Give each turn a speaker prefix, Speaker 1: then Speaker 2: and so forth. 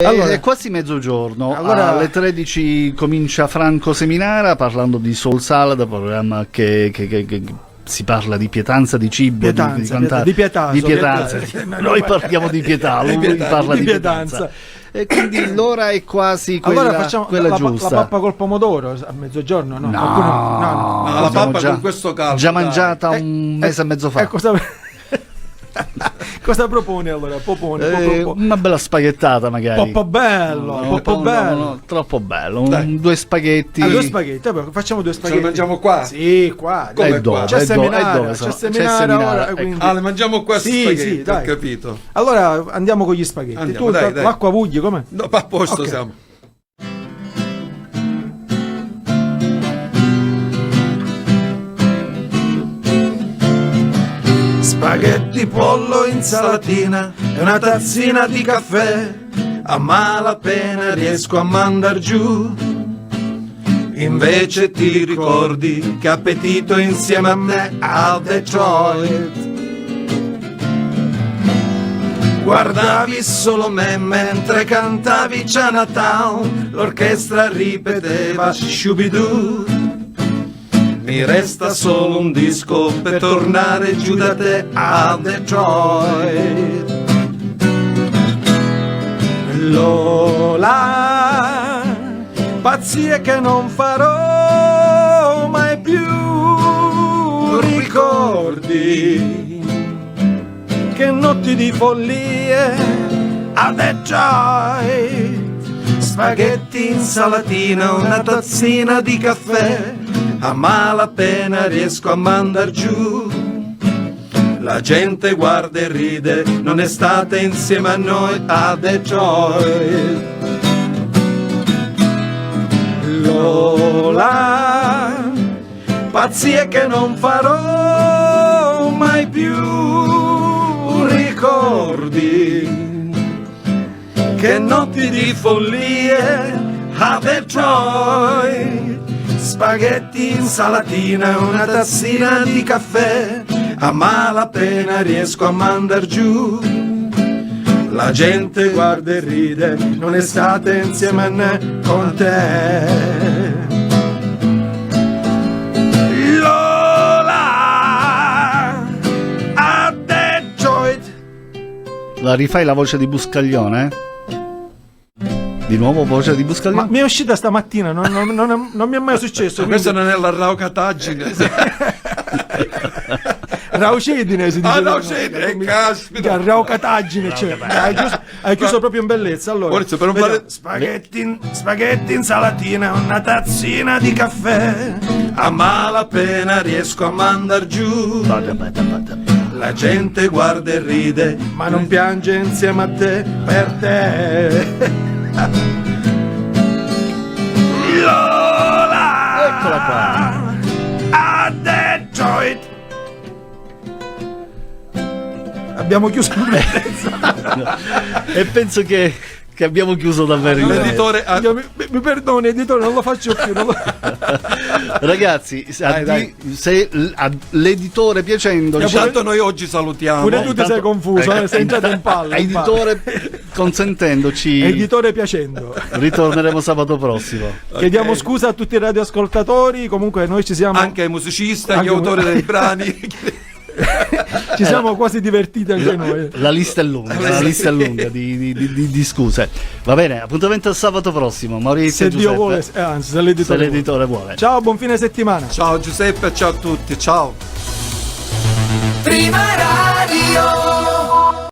Speaker 1: Allora,
Speaker 2: è quasi mezzogiorno,
Speaker 1: allora,
Speaker 2: alle 13 comincia Franco Seminara parlando di Soul Salad, programma che si parla di pietanza, di cibo,
Speaker 1: di pietanza.
Speaker 2: Noi parliamo di pietà, lui parla di pietanza. E quindi l'ora è quasi quella,
Speaker 1: allora facciamo
Speaker 2: quella giusta.
Speaker 1: La pappa col pomodoro a mezzogiorno? No,
Speaker 2: no,
Speaker 3: la pappa con questo caldo.
Speaker 2: Già mangiata un mese e mezzo fa.
Speaker 1: Cosa propone allora?
Speaker 2: Una bella spaghettata magari.
Speaker 1: Poppo bello,
Speaker 2: no, troppo bello. Due spaghetti.
Speaker 1: Due spaghetti, vabbè, facciamo due spaghetti.
Speaker 3: Ce li mangiamo qua?
Speaker 1: Sì, qua.
Speaker 3: Come qua?
Speaker 1: C'è seminare ora.
Speaker 3: Quindi... le mangiamo qua spaghetti, sì, dai. Ho capito.
Speaker 1: Allora andiamo con gli spaghetti.
Speaker 3: Andiamo,
Speaker 1: dai. L'acqua vugli com'è?
Speaker 3: No, a posto siamo.
Speaker 4: Spaghetti, pollo, insalatina e una tazzina di caffè. A malapena riesco a mandar giù. Invece ti ricordi che appetito insieme a me a Detroit. Guardavi solo me mentre cantavi Chinatown. L'orchestra ripeteva Shubidoo. Mi resta solo un disco per tornare giù da te a Detroit. Lola, pazzie che non farò mai più. Ricordi che notti di follie a Detroit. Spaghetti, insalatina, una tazzina di caffè. A malapena riesco a mandar giù. La gente guarda e ride, non è stata insieme a noi a Detroit. Lola, pazzie che non farò mai più. Ricordi che notti di follie a Detroit. Spaghetti, insalatina, una tazzina di caffè. A malapena riesco a mandar giù. La gente guarda e ride, non è stata insieme a me con te. Lola, a Detroit.
Speaker 2: La rifai la voce di Buscaglione? Di nuovo voce di Buscaglione?
Speaker 1: Ma mi è uscita stamattina, non mi è mai successo.
Speaker 3: Questa non è la raucataggine.
Speaker 1: Raucedine si dice.
Speaker 3: Raucedine, caspita.
Speaker 1: Raucataggine, cioè. Hai chiuso proprio in bellezza. Allora,
Speaker 3: per un
Speaker 4: spaghetti, insalatina, una tazzina di caffè. A malapena riesco a mandar giù. La gente guarda e ride, ma non piange insieme a te per te. Lola,
Speaker 2: eccola qua,
Speaker 4: a Detroit.
Speaker 1: Abbiamo chiuso in bellezza.
Speaker 2: E penso che abbiamo chiuso davvero.
Speaker 3: L'editore
Speaker 1: mi perdoni editore, non lo faccio più,
Speaker 2: Ragazzi,
Speaker 3: dai.
Speaker 2: Se l'editore piacendo,
Speaker 3: intanto noi oggi salutiamo.
Speaker 1: Pure tu ti sei confuso, sei entrato in palla.
Speaker 2: Editore consentendoci,
Speaker 1: editore piacendo,
Speaker 2: ritorneremo sabato prossimo.
Speaker 1: Chiediamo scusa a tutti i radioascoltatori. Comunque noi ci siamo,
Speaker 3: anche ai musicisti, agli autori dei brani.
Speaker 1: Ci siamo quasi divertiti anche noi.
Speaker 2: La lista è lunga, di scuse. Va bene, appuntamento al sabato prossimo. Maurizio e Giuseppe.
Speaker 1: Dio vuole, anzi, se l'editore vuole. Ciao, buon fine settimana.
Speaker 3: Ciao Giuseppe, ciao a tutti, ciao.
Speaker 4: Prima